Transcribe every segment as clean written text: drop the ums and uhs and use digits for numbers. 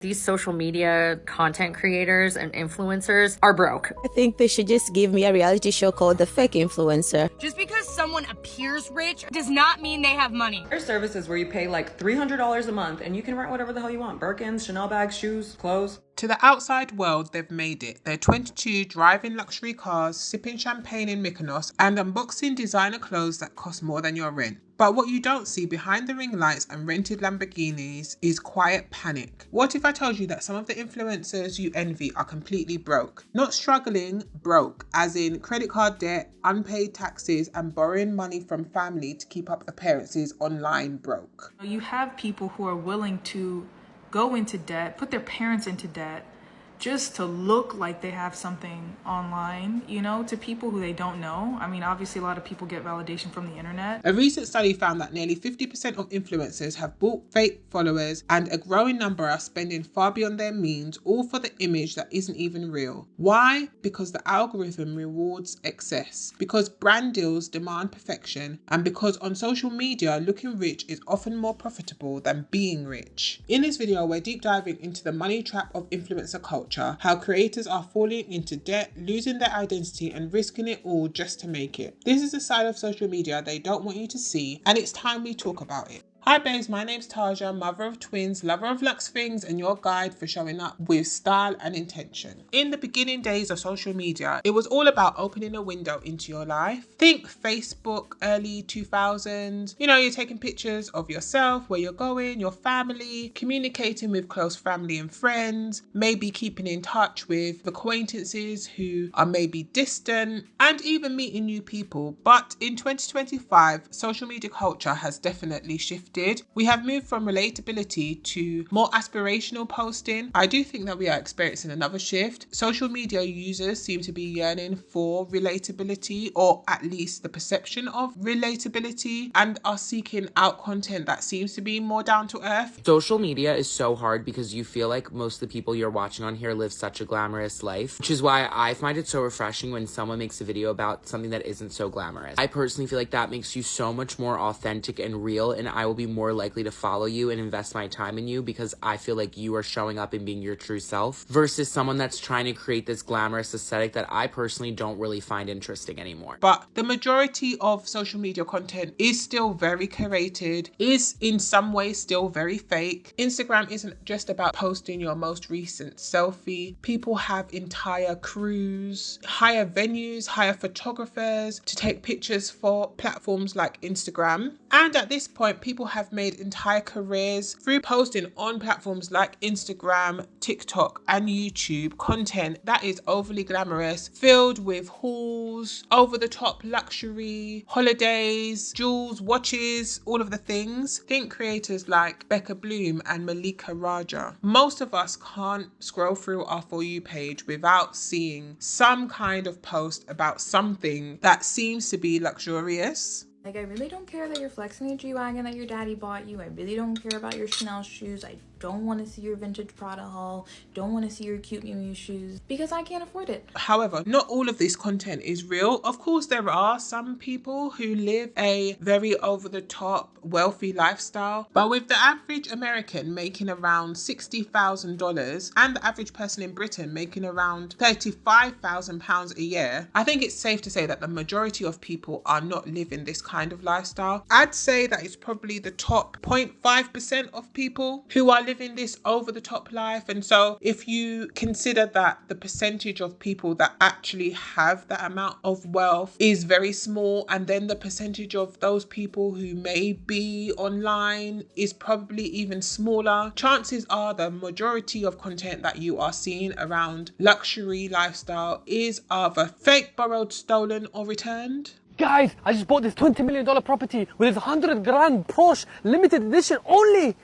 These social media content creators and influencers are broke. I think they should just give me a reality show called The Fake Influencer. Just because someone appears rich does not mean they have money. There's services where you pay like $300 a month and you can rent whatever the hell you want. Birkins, Chanel bags, shoes, clothes. To the outside world, they've made it. They're 22, driving luxury cars, sipping champagne in Mykonos, and unboxing designer clothes that cost more than your rent. But what you don't see behind the ring lights and rented Lamborghinis is quiet panic. What if I told you that some of the influencers you envy are completely broke? Not struggling, broke, as in credit card debt, unpaid taxes, and borrowing money from family to keep up appearances online broke. You have people who are willing to go into debt, put their parents into debt, just to look like they have something online, you know, to people who they don't know. I mean, obviously a lot of people get validation from the internet. A recent study found that nearly 50% of influencers have bought fake followers, and a growing number are spending far beyond their means, all for the image that isn't even real. Why? Because the algorithm rewards excess, because brand deals demand perfection, and because on social media, looking rich is often more profitable than being rich. In this video, we're deep diving into the money trap of influencer culture, how creators are falling into debt, losing their identity, and risking it all just to make it. This is a side of social media they don't want you to see, and it's time we talk about it. Hi babes, my name's Taja, mother of twins, lover of luxe things, and your guide for showing up with style and intention. In the beginning days of social media, it was all about opening a window into your life. Think Facebook, early 2000s. You know, you're taking pictures of yourself, where you're going, your family, communicating with close family and friends, maybe keeping in touch with acquaintances who are maybe distant, and even meeting new people. But in 2025, social media culture has definitely shifted. We have moved from relatability to more aspirational posting. I do think that we are experiencing another shift. Social media users seem to be yearning for relatability, or at least the perception of relatability, and are seeking out content that seems to be more down to earth. Social media is so hard because you feel like most of the people you're watching on here live such a glamorous life, which is why I find it so refreshing when someone makes a video about something that isn't so glamorous. I personally feel like that makes you so much more authentic and real, and I will be more likely to follow you and invest my time in you because I feel like you are showing up and being your true self, versus someone that's trying to create this glamorous aesthetic that I personally don't really find interesting anymore. But the majority of social media content is still very curated, is in some ways still very fake. Instagram isn't just about posting your most recent selfie. People have entire crews, hire venues, hire photographers to take pictures for platforms like Instagram. And at this point, people have made entire careers through posting on platforms like Instagram, TikTok, and YouTube content that is overly glamorous, filled with hauls, over-the-top luxury, holidays, jewels, watches, all of the things. Think creators like Becca Bloom and Malika Raja. Most of us can't scroll through our For You page without seeing some kind of post about something that seems to be luxurious. Like, I really don't care that you're flexing a G-Wagon that your daddy bought you. I really don't care about your Chanel shoes. I don't want to see your vintage Prada haul. Don't want to see your cute Miu Miu shoes because I can't afford it. However, not all of this content is real. Of course, there are some people who live a very over-the-top wealthy lifestyle, but with the average American making around $60,000 and the average person in Britain making around £35,000 a year, I think it's safe to say that the majority of people are not living this kind of lifestyle. I'd say that it's probably the top 0.5% of people who are living this over the top life. And so if you consider that the percentage of people that actually have that amount of wealth is very small, and then the percentage of those people who may be online is probably even smaller, chances are the majority of content that you are seeing around luxury lifestyle is either fake, borrowed, stolen, or returned. Guys, I just bought this $20 million property with this 100 grand Porsche limited edition only.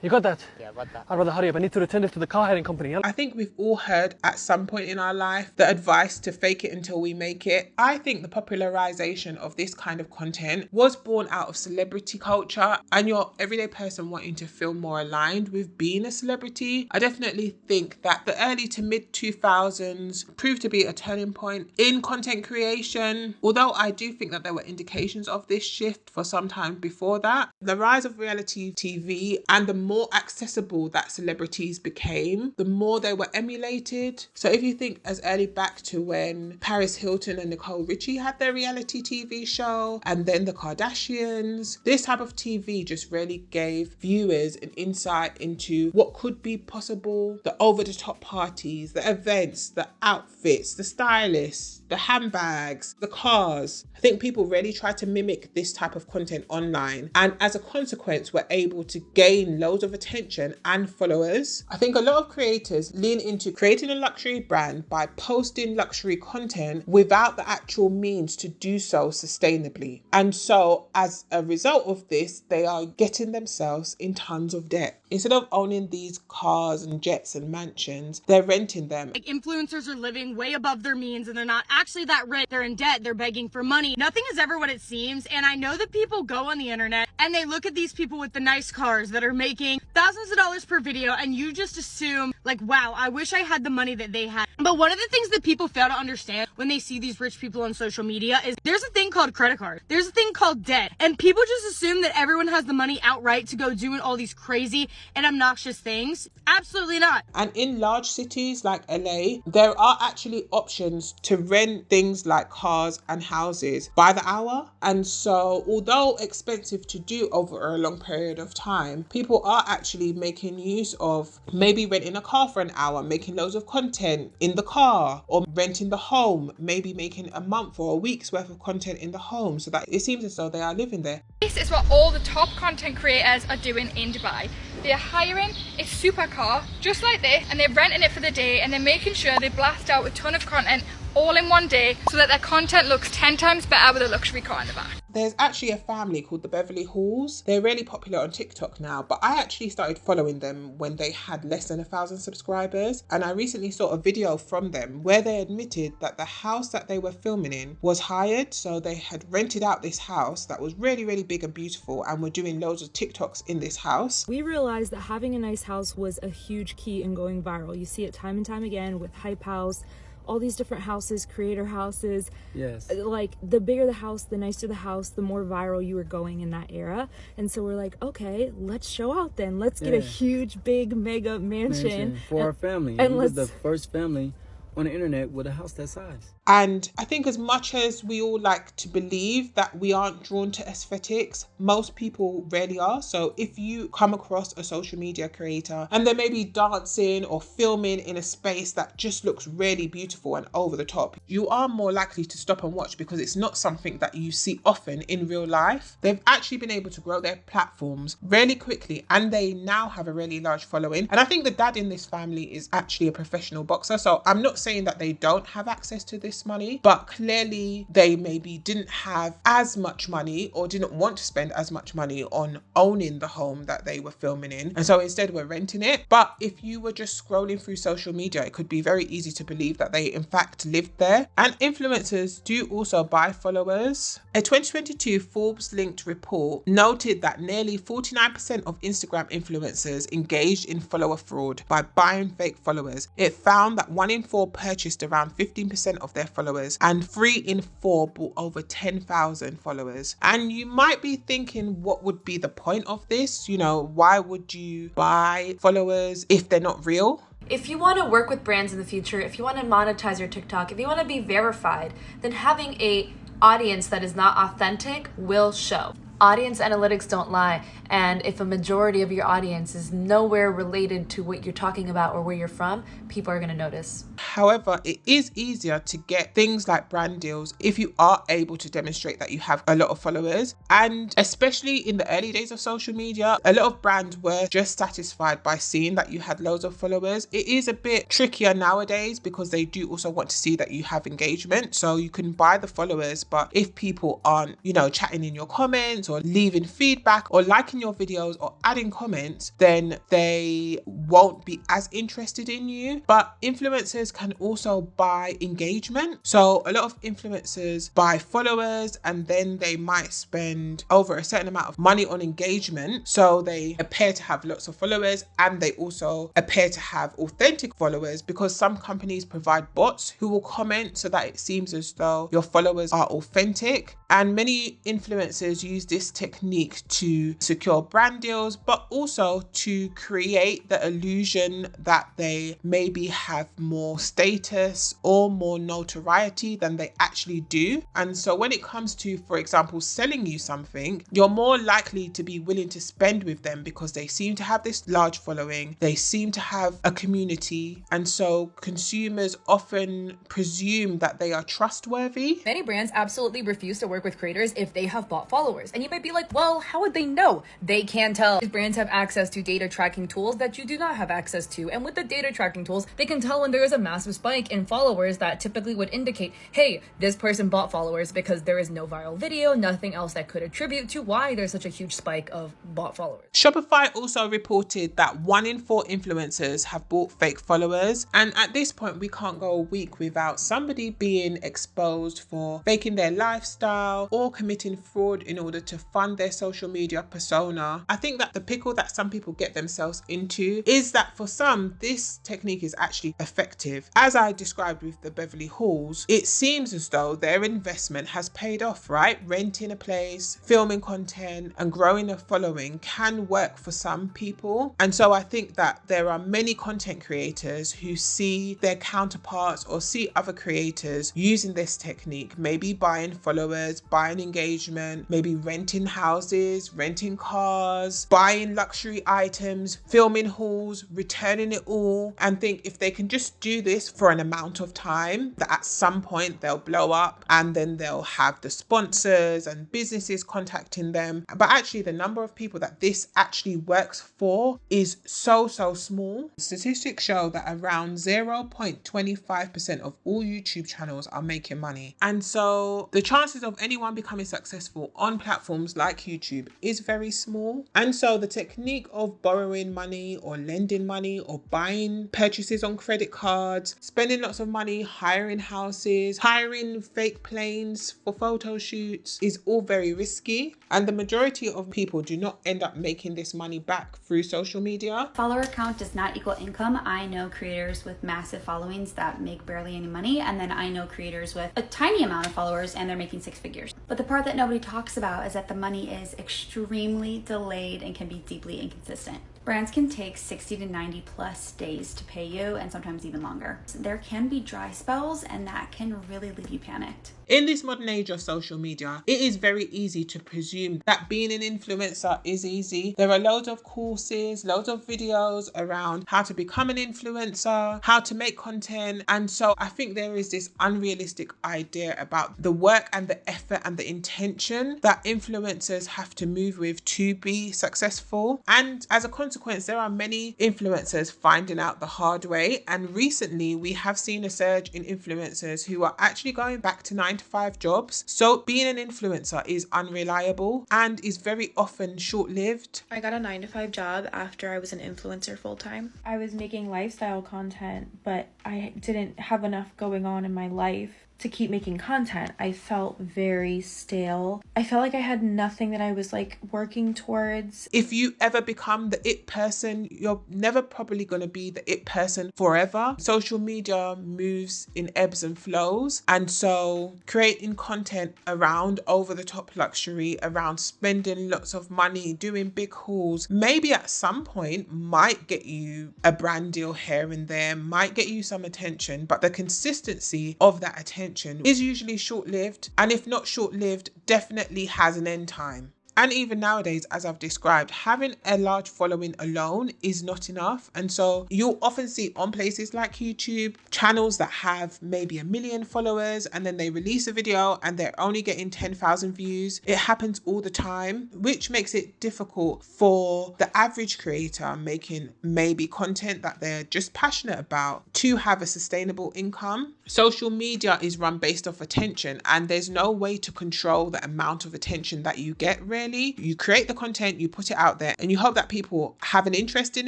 You got that? Yeah, got that. I'd rather hurry up. I need to return this to the car hairing company. I think we've all heard at some point in our life the advice to fake it until we make it. I think the popularization of this kind of content was born out of celebrity culture and your everyday person wanting to feel more aligned with being a celebrity. I definitely think that the early to mid 2000s proved to be a turning point in content creation. Although I do think that there were indications of this shift for some time before that. The rise of reality TV and the more accessible accessible that celebrities became, the more they were emulated. So if you think as early back to when Paris Hilton and Nicole Richie had their reality TV show, and then the Kardashians, this type of TV just really gave viewers an insight into what could be possible. The over-the-top parties, the events, the outfits, the stylists, the handbags, the cars. I think people really try to mimic this type of content online, and as a consequence were able to gain loads of attention and followers. I think a lot of creators lean into creating a luxury brand by posting luxury content without the actual means to do so sustainably. And so as a result of this, they are getting themselves in tons of debt. Instead of owning these cars and jets and mansions, they're renting them. Like, influencers are living way above their means and they're not actually that rich. They're in debt. They're begging for money. Nothing is ever what it seems. And I know that people go on the internet and they look at these people with the nice cars that are making thousands of dollars per video, and you just assume like, wow, I wish I had the money that they had. But one of the things that people fail to understand when they see these rich people on social media is there's a thing called credit card. There's a thing called debt. And people just assume that everyone has the money outright to go doing all these crazy and obnoxious things. Absolutely not. And in large cities like LA, there are actually options to rent things like cars and houses by the hour. And so although expensive to do over a long period of time, people are actually making use of maybe renting a car for an hour, making loads of content in the car, or renting the home, maybe making a month or a week's worth of content in the home, so that it seems as though they are living there. This is what all the top content creators are doing in Dubai. They're hiring a supercar just like this, and they're renting it for the day, and they're making sure they blast out a ton of content all in one day so that their content looks 10 times better with a luxury car in the back. There's actually a family called the Beverly Halls. They're really popular on TikTok now, but I actually started following them when they had less than 1,000 subscribers. And I recently saw a video from them where they admitted that the house that they were filming in was hired. So they had rented out this house that was really, really big and beautiful, and were doing loads of TikToks in this house. We realized that having a nice house was a huge key in going viral. You see it time and time again with Hype House, all these different houses, creator houses. Yes. Like, the bigger the house, the nicer the house, the more viral you were going in that era. And so we're like, okay, let's show out then. Let's get a huge, big, mega mansion for our family. And we're the first family on the internet with a house that size. And I think as much as we all like to believe that we aren't drawn to aesthetics, most people rarely are. So if you come across a social media creator and they may be dancing or filming in a space that just looks really beautiful and over the top, you are more likely to stop and watch, because it's not something that you see often in real life. They've actually been able to grow their platforms really quickly, and they now have a really large following. And I think the dad in this family is actually a professional boxer. So I'm not saying that they don't have access to this money, but clearly they maybe didn't have as much money or didn't want to spend as much money on owning the home that they were filming in, and so instead were renting it. But if you were just scrolling through social media, it could be very easy to believe that they in fact lived there. And influencers do also buy followers. A 2022 Forbes linked report noted that nearly 49% of Instagram influencers engaged in follower fraud by buying fake followers. It found that 1 in 4 purchased around 15% of their followers, and 3 in 4 bought over 10,000 followers. And you might be thinking, what would be the point of this? You know, why would you buy followers if they're not real? If you want to work with brands in the future, if you want to monetize your TikTok, if you want to be verified, then having a audience that is not authentic will show. Audience analytics don't lie, and if a majority of your audience is nowhere related to what you're talking about or where you're from, people are going to notice. However, it is easier to get things like brand deals if you are able to demonstrate that you have a lot of followers. And especially in the early days of social media, a lot of brands were just satisfied by seeing that you had loads of followers. It is a bit trickier nowadays because they do also want to see that you have engagement. So you can buy the followers, but if people aren't, you know, chatting in your comments or leaving feedback or liking your videos or adding comments, then they won't be as interested in you. But influencers can also buy engagement. So a lot of influencers buy followers, and then they might spend over a certain amount of money on engagement. So they appear to have lots of followers, and they also appear to have authentic followers, because some companies provide bots who will comment so that it seems as though your followers are authentic. And many influencers use this this technique to secure brand deals, but also to create the illusion that they maybe have more status or more notoriety than they actually do. And so when it comes to, for example, selling you something, you're more likely to be willing to spend with them because they seem to have this large following, they seem to have a community, and so consumers often presume that they are trustworthy. Many brands absolutely refuse to work with creators if they have bot followers. And you might be like, well, how would they know? They can tell. These brands have access to data tracking tools that you do not have access to. And with the data tracking tools, they can tell when there is a massive spike in followers that typically would indicate, hey, this person bought followers, because there is no viral video, nothing else that could attribute to why there's such a huge spike of bot followers. Shopify also reported that 1 in 4 influencers have bought fake followers. And at this point, we can't go a week without somebody being exposed for faking their lifestyle or committing fraud in order to fund their social media persona. I think that the pickle that some people get themselves into is that for some, this technique is actually effective. As I described with the Beverly Halls, it seems as though their investment has paid off, right? Renting a place, filming content, and growing a following can work for some people. And so I think that there are many content creators who see their counterparts or see other creators using this technique, maybe buying followers, buying engagement, maybe renting houses, renting cars, buying luxury items, filming hauls, returning it all, and think if they can just do this for an amount of time, that at some point they'll blow up and then they'll have the sponsors and businesses contacting them. But actually the number of people that this actually works for is so small. Statistics show that around 0.25% of all YouTube channels are making money. And so the chances of anyone becoming successful on platforms like YouTube is very small. And so the technique of borrowing money or lending money or buying purchases on credit cards, spending lots of money, hiring houses, hiring fake planes for photo shoots is all very risky. And the majority of people do not end up making this money back through social media. Follower count does not equal income. I know creators with massive followings that make barely any money, and then I know creators with a tiny amount of followers and they're making 6 figures. But the part that nobody talks about is that the money is extremely delayed and can be deeply inconsistent. Brands can take 60 to 90 plus days to pay you, and sometimes even longer. There can be dry spells, and that can really leave you panicked. In this modern age of social media, it is very easy to presume that being an influencer is easy. There are loads of courses, loads of videos around how to become an influencer, how to make content. And so I think there is this unrealistic idea about the work and the effort and the intention that influencers have to move with to be successful. And as a consequence, there are many influencers finding out the hard way. And recently we have seen a surge in influencers who are actually going back to 9-to-5 jobs. So being an influencer is unreliable and is very often short-lived. I got a 9-to-5 job after I was an influencer full-time. I was making lifestyle content, but I didn't have enough going on in my life to keep making content. I felt very stale. I felt like I had nothing that I was like working towards. If you ever become the it person, you're never probably going to be the it person forever. Social media moves in ebbs and flows. And so creating content around over-the-top luxury, around spending lots of money, doing big hauls, maybe at some point might get you a brand deal here and there, might get you some attention, but the consistency of that attention is usually short-lived, and if not short-lived, definitely has an end time. And even nowadays, as I've described, having a large following alone is not enough. And so you'll often see on places like YouTube, channels that have maybe 1 million followers, and then they release a video and they're only getting 10,000 views. It happens all the time, which makes it difficult for the average creator making maybe content that they're just passionate about to have a sustainable income. Social media is run based off attention, and there's no way to control the amount of attention that you get, really. You create the content, you put it out there, and you hope that people have an interest in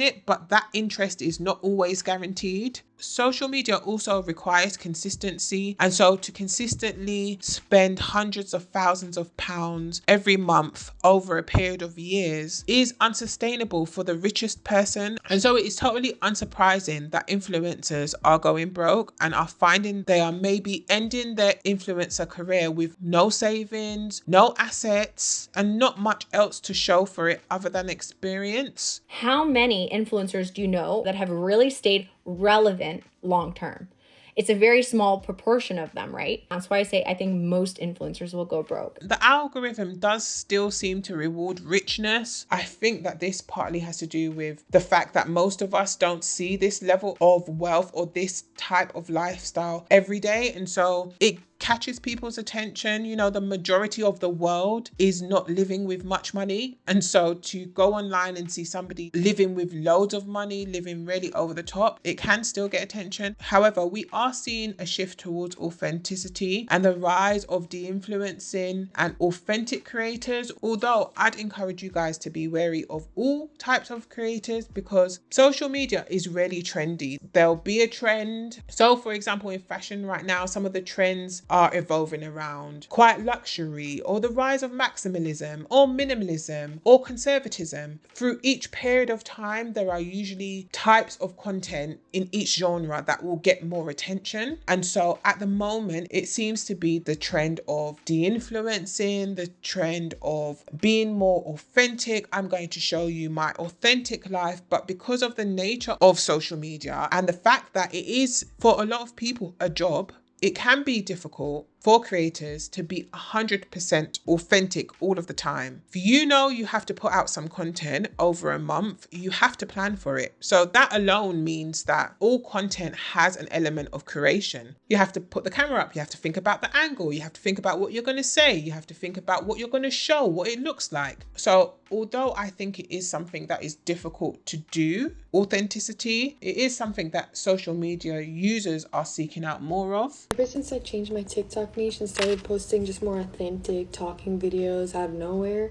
it, but that interest is not always guaranteed. social media also requires consistency, and so to consistently spend hundreds of thousands of pounds every month over a period of years is unsustainable for the richest person. And so it is totally unsurprising that influencers are going broke and are finding they are maybe ending their influencer career with no savings, no assets, and not much else to show for it other than experience. How many influencers do you know that have really stayed relevant long term? It's a very small proportion of them, right? That's why I say I think most influencers will go broke. The algorithm does still seem to reward richness. I think that this partly has to do with the fact that most of us don't see this level of wealth or this type of lifestyle every day. And so it catches people's attention. You know, the majority of the world is not living with much money. And so to go online and see somebody living with loads of money, living really over the top, it can still get attention. However, we are seeing a shift towards authenticity and the rise of de-influencing and authentic creators. Although I'd encourage you guys to be wary of all types of creators because social media is really trendy. There'll be a trend. So for example, in fashion right now, some of the trends are evolving around quiet luxury or the rise of maximalism or minimalism or conservatism. Through each period of time, there are usually types of content in each genre that will get more attention. And so at the moment, it seems to be the trend of de-influencing, the trend of being more authentic. I'm going to show you my authentic life, but because of the nature of social media and the fact that it is for a lot of people a job, it can be difficult for creators to be 100% authentic all of the time. If you know you have to put out some content over a month, you have to plan for it. So that alone means that all content has an element of curation. You have to put the camera up, you have to think about the angle, you have to think about what you're going to say, you have to think about what you're going to show, what it looks like. So although I think it is something that is difficult to do, authenticity, it is something that social media users are seeking out more of. Ever since I changed my TikTok niche and started posting just more authentic talking videos out of nowhere,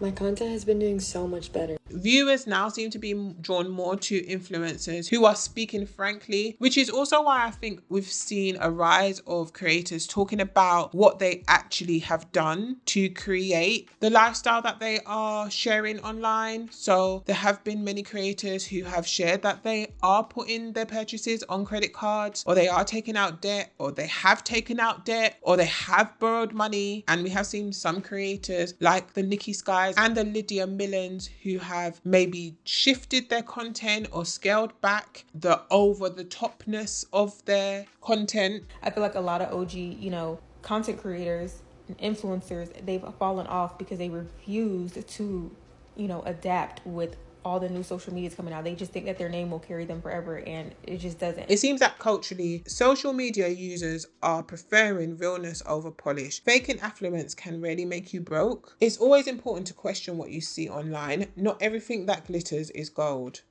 my content has been doing so much better. Viewers now seem to be drawn more to influencers who are speaking frankly, which is also why I think we've seen a rise of creators talking about what they actually have done to create the lifestyle that they are sharing online. So there have been many creators who have shared that they are putting their purchases on credit cards, or they are taking out debt, or they have taken out debt, or they have borrowed money. And we have seen some creators like the Nikki Skies and the Lydia Millens who have maybe shifted their content or scaled back the over-the-topness of their content. I feel like a lot of OG, content creators and influencers, they've fallen off because they refused to, adapt with all the new social medias coming out. They just think that their name will carry them forever, and it just doesn't. It seems that culturally, social media users are preferring realness over polish. Faking affluence can really make you broke. It's always important to question what you see online. Not everything that glitters is gold.